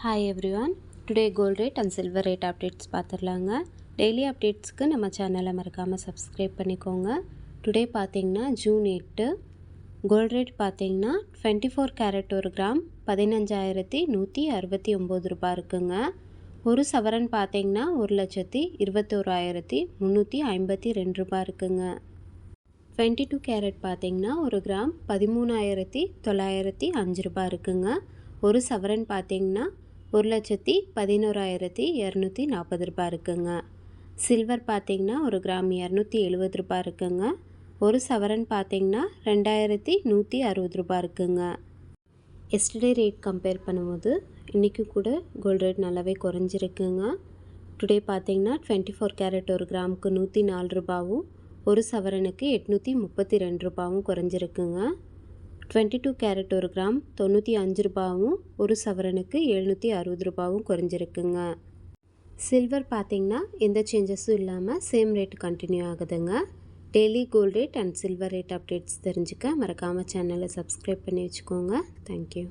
Hi everyone. Today gold rate and silver rate updates பார்த்துடலாங்க. Daily அப்டேட்ஸ்க்கு நம்ம சேனலை மறக்காமல் சப்ஸ்கிரைப் பண்ணிக்கோங்க. டுடே பார்த்தீங்கன்னா ஜூன் 8 கோல்ட் ரேட் பார்த்தீங்கன்னா 24 கேரட் ஒரு கிராம் 15,169 ரூபாய் இருக்குங்க. ஒரு சவரன் பார்த்தீங்கன்னா 1,21,352 ரூபாய் இருக்குங்க. 22 கேரட் பார்த்தீங்கன்னா ஒரு கிராம் 13,905 ரூபாய் இருக்குங்க. ஒரு சவரன் பார்த்தீங்கன்னா 1,11,240 ரூபாய் இருக்குங்க. சில்வர் பார்த்தீங்கன்னா ஒரு கிராம் 270 ரூபாய் இருக்குங்க. ஒரு சவரன் பார்த்தீங்கன்னா 2,160 ரூபாய் இருக்குங்க. எஸ்டர்டே ரேட் கம்பேர் பண்ணும்போது இன்றைக்கி கூட கோல்ட் ரேட் நல்லாவே குறைஞ்சிருக்குங்க. டுடே பார்த்தீங்கன்னா 24 கேரட் ஒரு கிராமுக்கு 104 ரூபாயும் ஒரு சவரனுக்கு 832 ரூபாயும் குறைஞ்சிருக்குங்க. 22 கேரட் ஒரு கிராம் 95 ரூபாயும் ஒரு சவரனுக்கு 760 ரூபாயும் குறைஞ்சிருக்குங்க. சில்வர் பார்த்திங்கன்னா எந்த சேஞ்சஸும் இல்லாமல் சேம் ரேட் கண்டினியூ ஆகுதுங்க. Daily gold rate and silver rate updates தெரிஞ்சுக்க மறக்காமல் சேனலை சப்ஸ்கிரைப் பண்ணி வச்சுக்கோங்க. தேங்க்யூ.